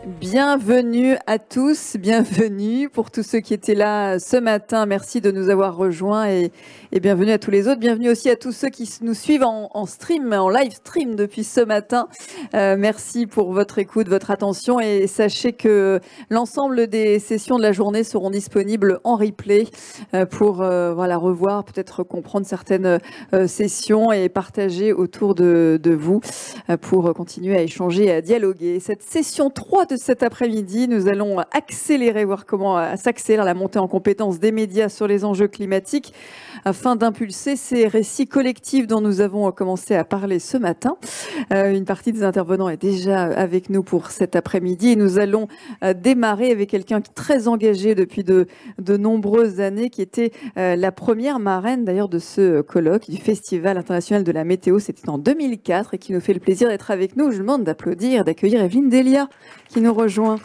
Bienvenue à tous, bienvenue pour tous ceux qui étaient là ce matin. Merci de nous avoir rejoints et bienvenue à tous les autres. Bienvenue aussi à tous ceux qui nous suivent en stream, en live stream depuis ce matin. Merci pour votre écoute, votre attention et sachez que l'ensemble des sessions de la journée seront disponibles en replay pour voilà, revoir, peut-être comprendre certaines sessions et partager autour de vous pour continuer à échanger et à dialoguer. Cette session 3 de cet après-midi, nous allons accélérer, voir comment s'accélère la montée en compétence des médias sur les enjeux climatiques afin d'impulser ces récits collectifs dont nous avons commencé à parler ce matin. Une partie des intervenants est déjà avec nous pour cet après-midi et nous allons démarrer avec quelqu'un très engagé depuis de nombreuses années, qui était la première marraine d'ailleurs de ce colloque du Festival international de la météo. C'était en 2004 et qui nous fait le plaisir d'être avec nous. Je vous demande d'applaudir, d'accueillir Evelyne Delia qui nous rejoint.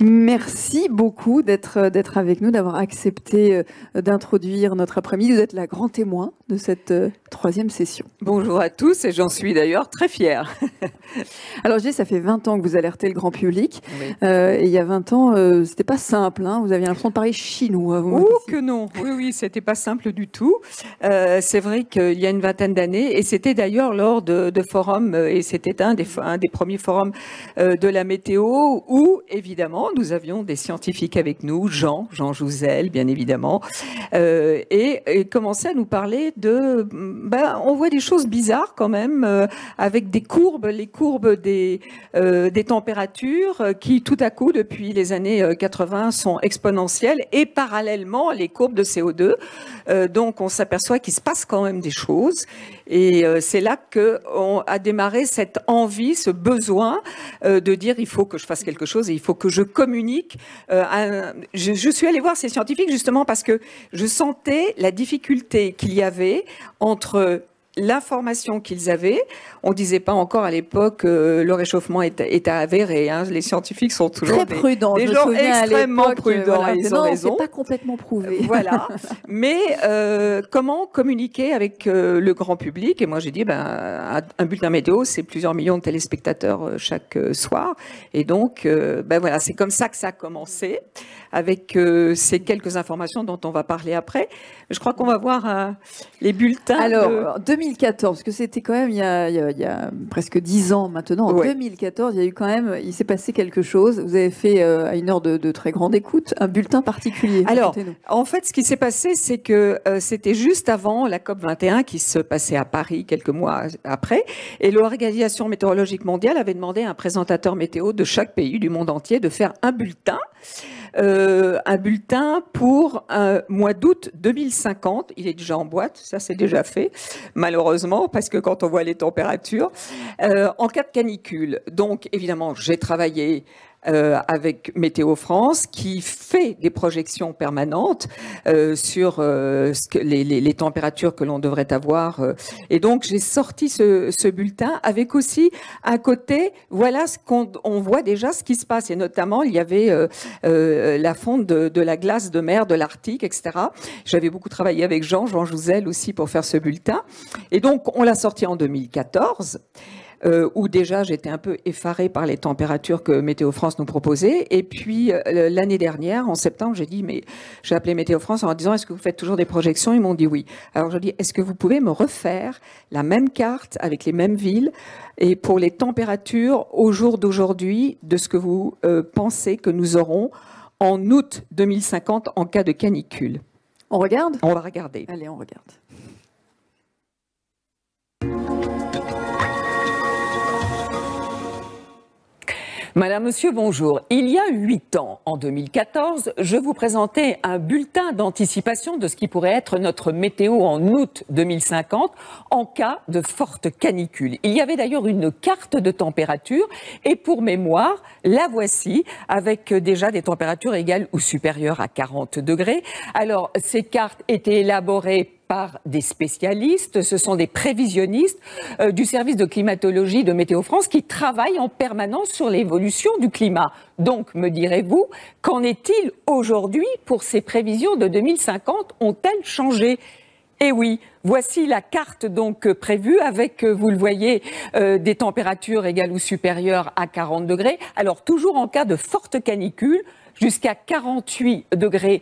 Merci beaucoup d'être avec nous, d'avoir accepté d'introduire notre après-midi. Vous êtes la grand témoin de cette troisième session. Bonjour à tous et j'en suis d'ailleurs très fière. Alors je dis, ça fait 20 ans que vous alertez le grand public. Oui. Et il y a 20 ans, c'était pas simple. Hein, vous aviez l'impression de parler chinois. Oh que non, oui, c'était pas simple du tout. C'est vrai qu'il y a une vingtaine d'années, et c'était d'ailleurs lors de forums, et c'était un des premiers forums de la météo, où évidemment nous avions des scientifiques avec nous, Jean Jouzel bien évidemment, et commençait à nous parler de, on voit des choses bizarres quand même, avec des courbes, les courbes des températures qui tout à coup depuis les années 80 sont exponentielles, et parallèlement les courbes de CO2. Donc on s'aperçoit qu'il se passe quand même des choses, et c'est là qu'on a démarré cette envie, ce besoin de dire il faut que je fasse quelque chose et il faut que je communique. Je suis allée voir ces scientifiques justement parce que je sentais la difficulté qu'il y avait entre l'information qu'ils avaient. On ne disait pas encore à l'époque le réchauffement est avéré. Hein. Les scientifiques sont toujours très prudents, des gens extrêmement prudents. Voilà, ils ont raison. C'est pas complètement prouvé. Voilà. Mais comment communiquer avec le grand public? Et moi j'ai dit, un bulletin météo, c'est plusieurs millions de téléspectateurs chaque soir. Et donc, voilà, c'est comme ça que ça a commencé, avec ces quelques informations dont on va parler après. Je crois qu'on va voir les bulletins. Alors, 2014, parce que c'était quand même il y a presque 10 ans maintenant. En 2014, il s'est passé quelque chose. Vous avez fait, à une heure de très grande écoute, un bulletin particulier. Alors, en fait, ce qui s'est passé, c'est que c'était juste avant la COP21 qui se passait à Paris quelques mois après. Et l'Organisation météorologique mondiale avait demandé à un présentateur météo de chaque pays du monde entier de faire un bulletin pour mois d'août 2050. Il est déjà en boîte, ça c'est déjà fait, malheureusement, parce que quand on voit les températures, en cas de canicule. Donc évidemment, j'ai travaillé avec Météo France, qui fait des projections permanentes sur les températures que l'on devrait avoir. Et donc, j'ai sorti ce bulletin avec aussi un côté, voilà ce on voit déjà ce qui se passe. Et notamment, il y avait la fonte de la glace de mer de l'Arctique, etc. J'avais beaucoup travaillé avec Jean Jouzel aussi pour faire ce bulletin. Et donc, on l'a sorti en 2014. Où déjà j'étais un peu effarée par les températures que Météo France nous proposait. Et puis l'année dernière, en septembre, j'ai appelé Météo France en leur disant, est-ce que vous faites toujours des projections? Ils m'ont dit oui. Alors je dis, est-ce que vous pouvez me refaire la même carte avec les mêmes villes et pour les températures au jour d'aujourd'hui de ce que vous pensez que nous aurons en août 2050 en cas de canicule? On regarde? On va regarder. Allez, on regarde. Madame, Monsieur, bonjour. Il y a 8 ans, en 2014, je vous présentais un bulletin d'anticipation de ce qui pourrait être notre météo en août 2050 en cas de forte canicule. Il y avait d'ailleurs une carte de température et pour mémoire, la voici avec déjà des températures égales ou supérieures à 40 degrés. Alors, ces cartes étaient élaborées par des spécialistes, ce sont des prévisionnistes du service de climatologie de Météo France qui travaillent en permanence sur l'évolution du climat. Donc, me direz-vous, qu'en est-il aujourd'hui pour ces prévisions de 2050? Ont-elles changé? Eh oui, Voici la carte donc prévue avec, vous le voyez, des températures égales ou supérieures à 40 degrés. Alors toujours en cas de forte canicule, jusqu'à 48 degrés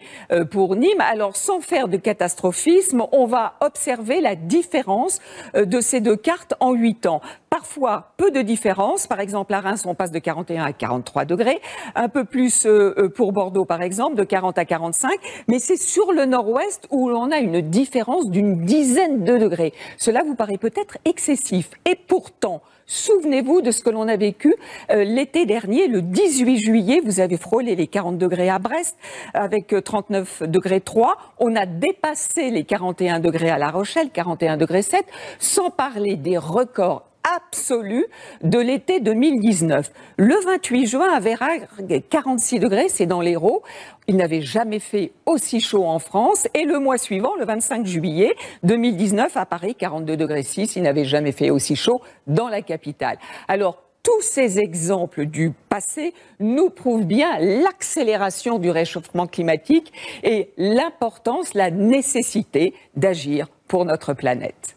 pour Nîmes. Alors, sans faire de catastrophisme, on va observer la différence de ces deux cartes en 8 ans. Parfois, peu de différence. Par exemple, à Reims, on passe de 41 à 43 degrés. Un peu plus pour Bordeaux, par exemple, de 40 à 45. Mais c'est sur le nord-ouest où l'on a une différence d'une dizaine de degrés. Cela vous paraît peut-être excessif. Et pourtant, souvenez-vous de ce que l'on a vécu l'été dernier, le 18 juillet. Vous avez frôlé les 40 degrés à Brest avec 39 degrés 3. On a dépassé les 41 degrés à La Rochelle, 41 degrés 7, sans parler des records absolus de l'été 2019. Le 28 juin, à Vérac, 46 degrés, c'est dans l'Hérault. Il n'avait jamais fait aussi chaud en France. Et le mois suivant, le 25 juillet 2019, à Paris, 42 degrés 6, il n'avait jamais fait aussi chaud dans la capitale. Alors, tous ces exemples du passé nous prouvent bien l'accélération du réchauffement climatique et l'importance, la nécessité d'agir pour notre planète.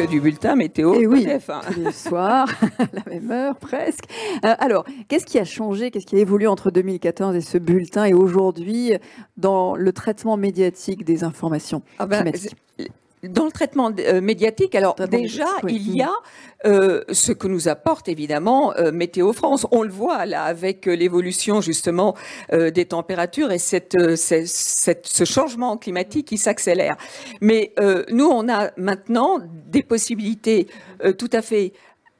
Du bulletin météo. Et oui, tous les soirs, à la même heure presque. Alors, qu'est-ce qui a changé, qu'est-ce qui a évolué entre 2014 et ce bulletin et aujourd'hui dans le traitement médiatique des informations climatiques? Dans le traitement médiatique, alors déjà, il y a ce que nous apporte évidemment Météo France. On le voit là avec l'évolution justement des températures et ce changement climatique qui s'accélère. Mais nous, on a maintenant des possibilités tout à fait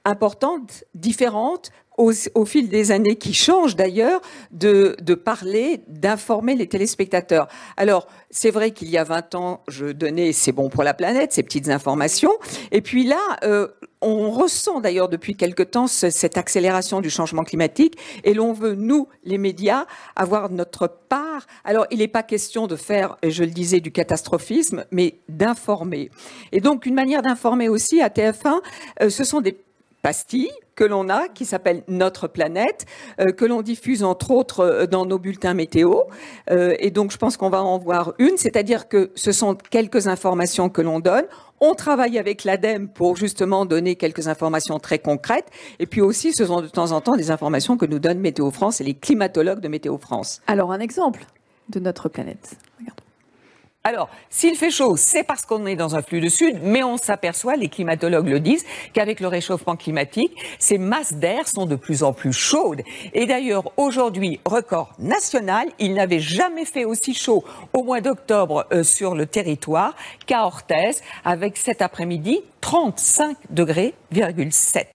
importantes, différentes, au fil des années, qui changent d'ailleurs, de parler, d'informer les téléspectateurs. Alors, c'est vrai qu'il y a 20 ans, je donnais C'est bon pour la planète, ces petites informations. Et puis là, on ressent d'ailleurs depuis quelque temps cette accélération du changement climatique. Et l'on veut, nous, les médias, avoir notre part. Alors, il n'est pas question de faire, je le disais, du catastrophisme, mais d'informer. Et donc, une manière d'informer aussi à TF1, ce sont des pastilles que l'on a, qui s'appelle Notre Planète, que l'on diffuse entre autres dans nos bulletins météo. Et donc, je pense qu'on va en voir une, c'est-à-dire que ce sont quelques informations que l'on donne. On travaille avec l'ADEME pour justement donner quelques informations très concrètes. Et puis aussi, ce sont de temps en temps des informations que nous donne Météo France et les climatologues de Météo France. Alors, un exemple de Notre Planète. Regardons. Alors, s'il fait chaud, c'est parce qu'on est dans un flux de sud, mais on s'aperçoit, les climatologues le disent, qu'avec le réchauffement climatique, ces masses d'air sont de plus en plus chaudes. Et d'ailleurs, aujourd'hui, record national, il n'avait jamais fait aussi chaud au mois d'octobre sur le territoire qu'à Orthez, avec cet après-midi 35 degrés, 7.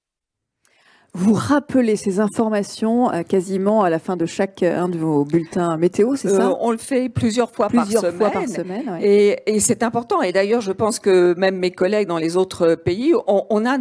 Vous rappelez ces informations quasiment à la fin de chacun de vos bulletins météo, c'est ça? On le fait plusieurs fois par semaine. Oui. Et c'est important. Et d'ailleurs, je pense que même mes collègues dans les autres pays, on a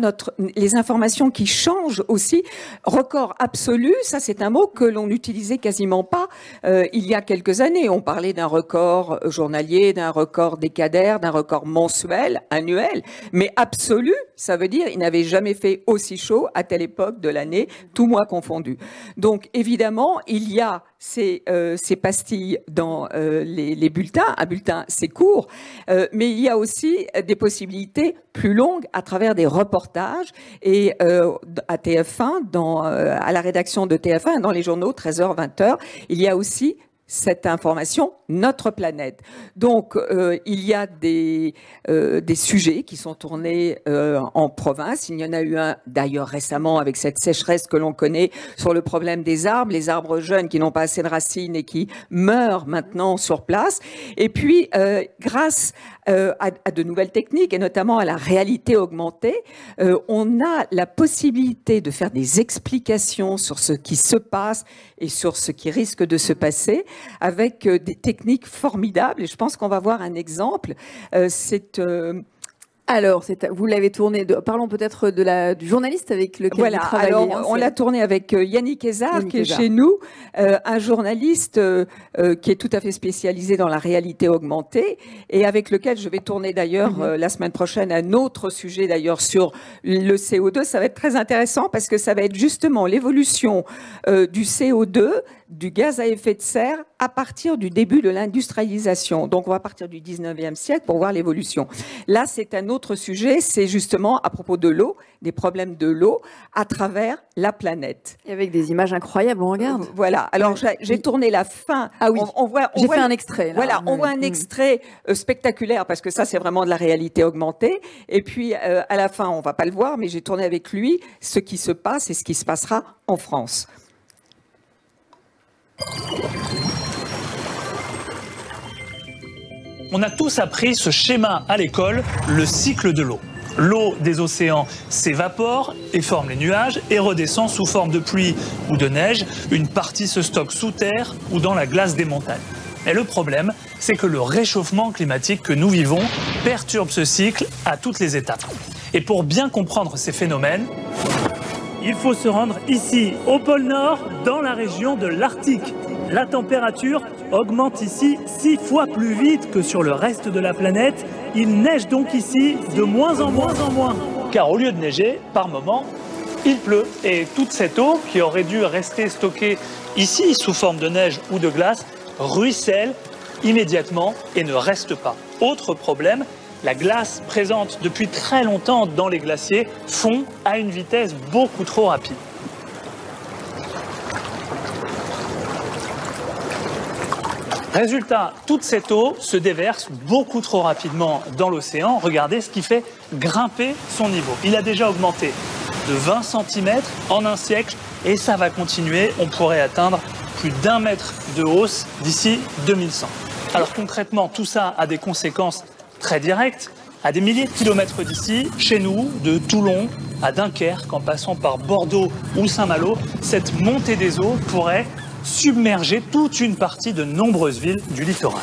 les informations qui changent aussi. Record absolu, ça c'est un mot que l'on n'utilisait quasiment pas il y a quelques années. On parlait d'un record journalier, d'un record décadaire, d'un record mensuel, annuel. Mais absolu, ça veut dire il n'avait jamais fait aussi chaud à telle époque de l'année, tout mois confondu. Donc évidemment, il y a ces pastilles dans les bulletins. Un bulletin, c'est court, mais il y a aussi des possibilités plus longues à travers des reportages. Et à TF1, à la rédaction de TF1, dans les journaux 13h, 20h, il y a aussi cette information, Notre Planète. Donc, il y a des sujets qui sont tournés en province. Il y en a eu un, d'ailleurs, récemment, avec cette sécheresse que l'on connaît, sur le problème des arbres, les arbres jeunes qui n'ont pas assez de racines et qui meurent maintenant sur place. Et puis, grâce à de nouvelles techniques, et notamment à la réalité augmentée, on a la possibilité de faire des explications sur ce qui se passe et sur ce qui risque de se passer, avec des techniques formidables. Et je pense qu'on va voir un exemple. Alors, vous l'avez tourné, parlons peut-être du journaliste avec lequel vous travaillez. Alors, on l'a tourné avec Yannick Ezard, qui est chez nous, un journaliste qui est tout à fait spécialisé dans la réalité augmentée, et avec lequel je vais tourner d'ailleurs la semaine prochaine un autre sujet d'ailleurs sur le CO2. Ça va être très intéressant parce que ça va être justement l'évolution du CO2 du gaz à effet de serre à partir du début de l'industrialisation. Donc, on va partir du 19e siècle pour voir l'évolution. Là, c'est un autre sujet, c'est justement à propos de l'eau, des problèmes de l'eau à travers la planète. Et avec des images incroyables, on regarde. Voilà, alors j'ai tourné la fin. Ah oui, j'ai fait un extrait. Là. Voilà, on voit un extrait spectaculaire, parce que ça, c'est vraiment de la réalité augmentée. Et puis, à la fin, on va pas le voir, mais j'ai tourné avec lui ce qui se passe et ce qui se passera en France. On a tous appris ce schéma à l'école, le cycle de l'eau. L'eau des océans s'évapore et forme les nuages et redescend sous forme de pluie ou de neige. Une partie se stocke sous terre ou dans la glace des montagnes. Et le problème, c'est que le réchauffement climatique que nous vivons perturbe ce cycle à toutes les étapes. Et pour bien comprendre ces phénomènes, il faut se rendre ici, au pôle Nord, dans la région de l'Arctique. La température augmente ici 6 fois plus vite que sur le reste de la planète. Il neige donc ici de moins en moins. Car au lieu de neiger, par moment, il pleut. Et toute cette eau, qui aurait dû rester stockée ici, sous forme de neige ou de glace, ruisselle immédiatement et ne reste pas. Autre problème, la glace présente depuis très longtemps dans les glaciers fond à une vitesse beaucoup trop rapide. Résultat, toute cette eau se déverse beaucoup trop rapidement dans l'océan. Regardez ce qui fait grimper son niveau. Il a déjà augmenté de 20 cm en un siècle et ça va continuer. On pourrait atteindre plus d'1 mètre de hausse d'ici 2100. Alors concrètement, tout ça a des conséquences très directes. À des milliers de kilomètres d'ici, chez nous, de Toulon à Dunkerque, en passant par Bordeaux ou Saint-Malo, cette montée des eaux pourrait submerger toute une partie de nombreuses villes du littoral.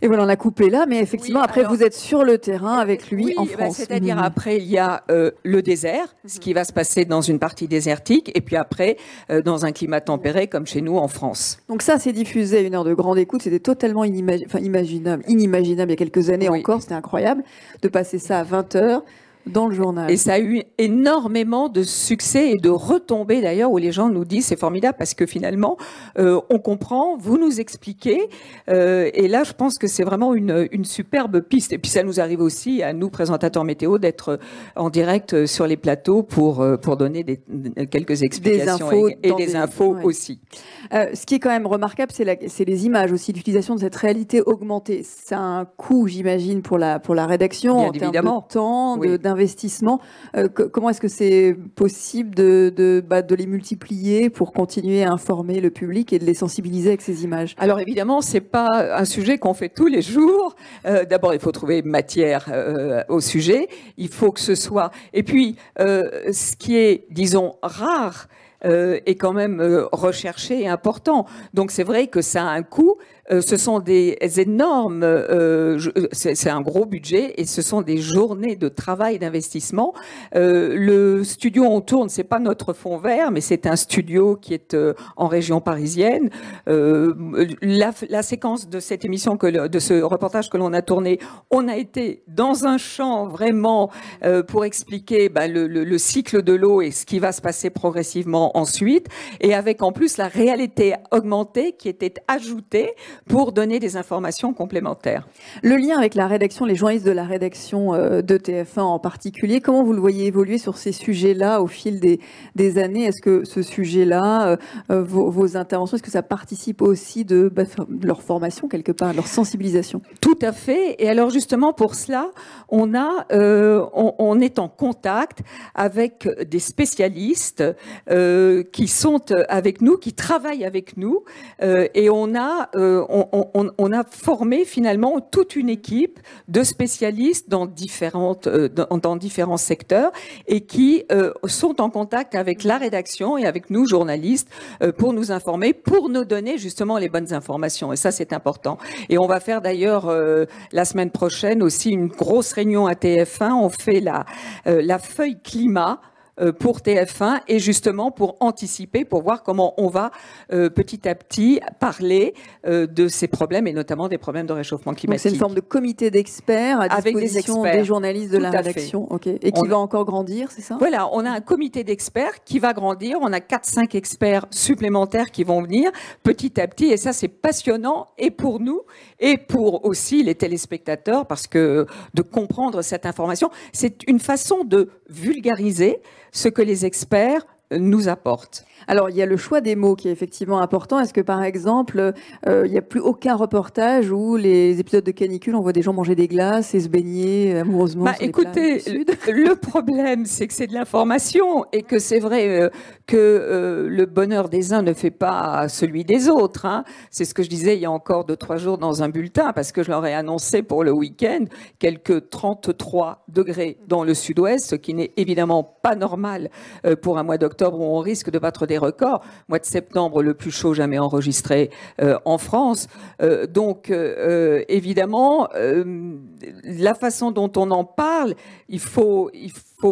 Et voilà, on a coupé là, mais effectivement, oui, après, alors, vous êtes sur le terrain avec lui en France. C'est-à-dire après, il y a le désert, ce qui va se passer dans une partie désertique, et puis après, dans un climat tempéré, comme chez nous en France. Donc ça, c'est diffusé à 1 heure de grande écoute. C'était totalement inimaginable il y a quelques années encore. C'était incroyable de passer ça à 20 heures. Dans le journal. Et ça a eu énormément de succès et de retombées d'ailleurs où les gens nous disent c'est formidable parce que finalement on comprend, vous nous expliquez et là je pense que c'est vraiment une superbe piste. Et puis ça nous arrive aussi à nous présentateurs météo d'être en direct sur les plateaux pour donner quelques explications des infos aussi. Ce qui est quand même remarquable, c'est les images aussi, l'utilisation de cette réalité augmentée. C'est un coût, j'imagine, pour la rédaction bien en évidemment. Termes de temps, d'investissement. Comment est-ce que c'est possible de les multiplier pour continuer à informer le public et de les sensibiliser avec ces images? Alors évidemment, c'est pas un sujet qu'on fait tous les jours. D'abord, il faut trouver matière au sujet. Il faut que ce soit... Et puis, ce qui est, disons, rare, est quand même recherché et important. Donc c'est vrai que ça a un coût. Ce sont des énormes, c'est un gros budget et ce sont des journées de travail et d'investissement. Le studio On Tourne, c'est pas notre fond vert, mais c'est un studio qui est en région parisienne. La séquence de cette émission, de ce reportage que l'on a tourné, on a été dans un champ vraiment pour expliquer le cycle de l'eau et ce qui va se passer progressivement ensuite, et avec en plus la réalité augmentée qui était ajoutée pour donner des informations complémentaires. Le lien avec la rédaction, les journalistes de la rédaction de TF1 en particulier, comment vous le voyez évoluer sur ces sujets-là au fil des années? Est-ce que ce sujet-là, vos interventions, est-ce que ça participe aussi de leur formation quelque part, de leur sensibilisation? Tout à fait. Et alors justement pour cela, on est en contact avec des spécialistes qui sont avec nous, qui travaillent avec nous, et on a formé finalement toute une équipe de spécialistes dans différents secteurs et qui sont en contact avec la rédaction et avec nous, journalistes, pour nous informer, pour nous donner justement les bonnes informations. Et ça, c'est important. Et on va faire d'ailleurs la semaine prochaine aussi une grosse réunion à TF1. On fait la feuille climat pour TF1 et justement pour anticiper, pour voir comment on va petit à petit parler de ces problèmes et notamment des problèmes de réchauffement climatique. C'est une forme de comité d'experts à disposition des journalistes de la rédaction, et qui va encore grandir, c'est ça? Voilà, on a un comité d'experts qui va grandir, on a 4-5 experts supplémentaires qui vont venir petit à petit et ça c'est passionnant et pour nous et pour aussi les téléspectateurs parce que de comprendre cette information, c'est une façon de vulgariser ce que les experts nous apportent. Alors, il y a le choix des mots qui est effectivement important. Est-ce que, par exemple, il n'y a plus aucun reportage où les épisodes de canicule, on voit des gens manger des glaces et se baigner amoureusement sur écoutez, les plages du Sud? le problème, c'est que c'est de l'information et que c'est vrai que le bonheur des uns ne fait pas celui des autres. Hein. C'est ce que je disais il y a encore 2-3 jours dans un bulletin, parce que je leur ai annoncé pour le week-end quelques 33 degrés dans le sud-ouest, ce qui n'est évidemment pas normal pour un mois d'octobre où on risque de battre des records. Mois de septembre, le plus chaud jamais enregistré en France. Donc, évidemment, la façon dont on en parle, il faut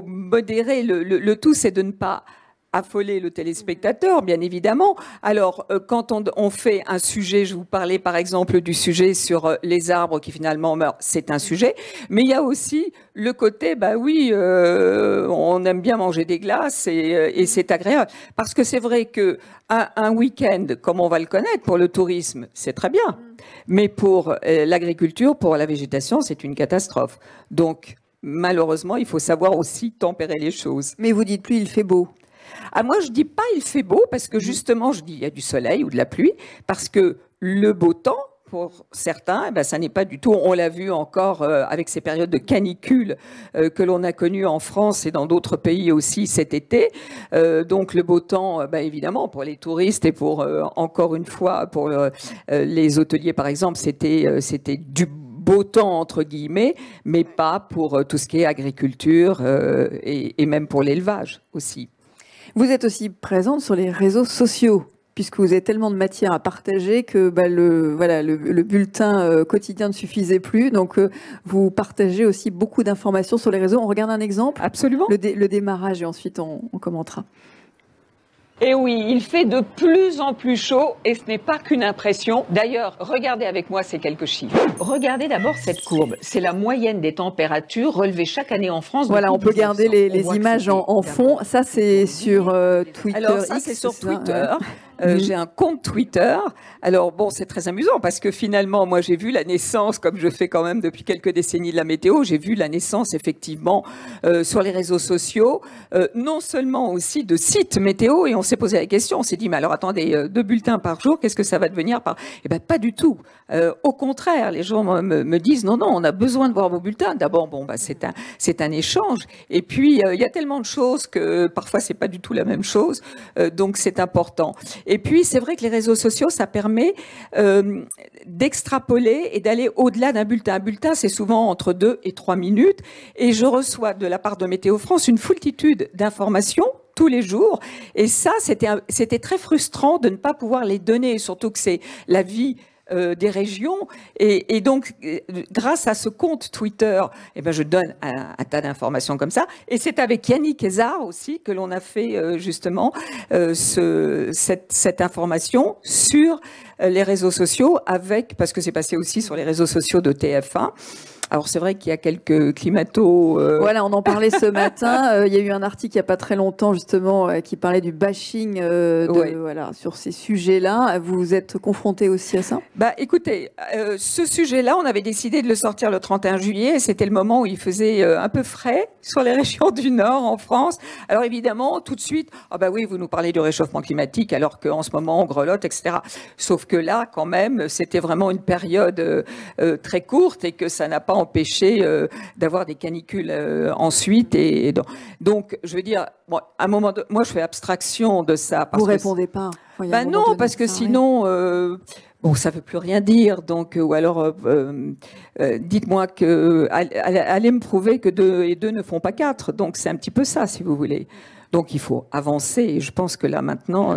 modérer le tout, c'est de ne pas affoler le téléspectateur, bien évidemment. Alors, quand on fait un sujet, je vous parlais par exemple du sujet sur les arbres qui finalement meurent, c'est un sujet, mais il y a aussi le côté, bah oui, on aime bien manger des glaces et c'est agréable. Parce que c'est vrai que un week-end, comme on va le connaître pour le tourisme, c'est très bien, mais pour l'agriculture, pour la végétation, c'est une catastrophe. Donc, malheureusement, il faut savoir aussi tempérer les choses. Mais vous dites plus, il fait beau. Ah, moi, je dis pas il fait beau parce que justement, je dis il y a du soleil ou de la pluie parce que le beau temps, pour certains, eh ben, ça n'est pas du tout. On l'a vu encore avec ces périodes de canicule que l'on a connues en France et dans d'autres pays aussi cet été. Donc le beau temps, ben, évidemment, pour les touristes et pour, encore une fois, pour les hôteliers, par exemple, c'était du beau temps, entre guillemets, mais pas pour tout ce qui est agriculture et même pour l'élevage aussi. Vous êtes aussi présente sur les réseaux sociaux, puisque vous avez tellement de matière à partager que le bulletin quotidien ne suffisait plus. Donc, vous partagez aussi beaucoup d'informations sur les réseaux. On regarde un exemple? Absolument. Le démarrage et ensuite on commentera. Et oui, il fait de plus en plus chaud et ce n'est pas qu'une impression. D'ailleurs, regardez avec moi ces quelques chiffres. Regardez d'abord cette courbe. C'est la moyenne des températures relevées chaque année en France. Voilà, on peut garder les images en fond. Ça, c'est sur Twitter. Alors ça, c'est sur Twitter. J'ai un compte Twitter. Alors bon, c'est très amusant parce que finalement, moi, j'ai vu la naissance, comme je fais quand même depuis quelques décennies de la météo, j'ai vu la naissance effectivement sur les réseaux sociaux, non seulement aussi de sites météo, et on s'est posé la question, on s'est dit, mais alors attendez, 2 bulletins par jour, qu'est-ce que ça va devenir par... Eh ben pas du tout. Au contraire, les gens me disent, non, on a besoin de voir vos bulletins. D'abord, bon, bah, c'est un échange. Et puis, il y a tellement de choses que parfois, c'est pas du tout la même chose. Donc, c'est important. Et puis, c'est vrai que les réseaux sociaux, ça permet d'extrapoler et d'aller au-delà d'un bulletin. Un bulletin, c'est souvent entre 2 et 3 minutes. Et je reçois de la part de Météo France une foultitude d'informations tous les jours. Et ça, c'était très frustrant de ne pas pouvoir les donner, surtout que c'est la vie des régions. Et donc, grâce à ce compte Twitter, eh ben, je donne un tas d'informations comme ça. Et c'est avec Yannick Ezard aussi que l'on a fait justement cette information sur les réseaux sociaux, parce que c'est passé aussi sur les réseaux sociaux de TF1. Alors c'est vrai qu'il y a quelques climato... Voilà, on en parlait ce matin. Il y a eu un article il n'y a pas très longtemps justement qui parlait du bashing voilà, sur ces sujets-là. Vous êtes confronté aussi à ça? Bah, écoutez, ce sujet-là, on avait décidé de le sortir le 31 juillet. C'était le moment où il faisait un peu frais sur les régions du Nord en France. Alors évidemment, tout de suite, ah bah oui, vous nous parlez du réchauffement climatique alors qu'en ce moment on grelotte, etc. Sauf que là, quand même, c'était vraiment une période très courte et que ça n'a pas empêché d'avoir des canicules ensuite. Donc, je veux dire, bon, à un moment moi, je fais abstraction de ça. Vous répondez pas? Ben non, parce que sinon, bon, ça veut plus rien dire. Donc, ou alors, dites-moi allez me prouver que 2 et 2 ne font pas 4. Donc, c'est un petit peu ça, si vous voulez. Donc, il faut avancer. Et je pense que là, maintenant,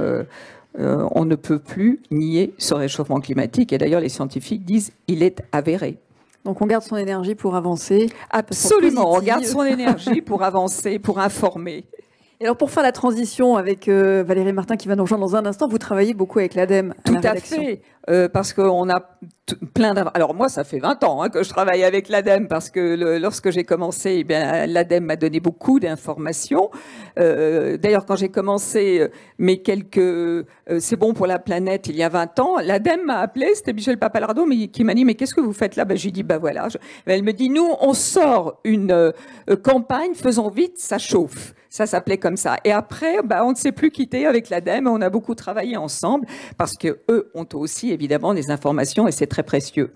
on ne peut plus nier ce réchauffement climatique. Et d'ailleurs, les scientifiques disent il est avéré. Donc on garde son énergie pour avancer. Absolument, on garde son énergie pour avancer, pour informer. Et alors pour faire la transition avec Valérie Martin qui va nous rejoindre dans un instant, vous travaillez beaucoup avec l'ADEME. Tout à fait, parce qu'on a plein d'informations. Alors moi, ça fait 20 ans que je travaille avec l'ADEME, parce que lorsque j'ai commencé, eh bien, l'ADEME m'a donné beaucoup d'informations. D'ailleurs, quand j'ai commencé mes quelques c'est bon pour la planète il y a 20 ans, l'ADEME m'a appelé, c'était Michel Papalardo qui m'a dit mais qu'est-ce que vous faites là? Ben, je lui dis ben voilà. Elle me dit nous on sort une campagne, faisons vite, ça chauffe. Ça s'appelait comme ça. Et après, on ne s'est plus quitté avec l'ADEME. On a beaucoup travaillé ensemble parce que eux ont aussi évidemment des informations et c'est très précieux.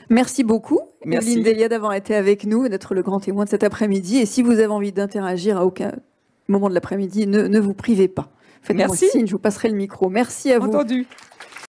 Merci beaucoup, Merci. Evelyne Delia, d'avoir été avec nous et d'être le grand témoin de cet après-midi. Et si vous avez envie d'interagir à aucun moment de l'après-midi, ne vous privez pas. Faites-moi signe, je vous passerai le micro. Merci à vous. Entendu.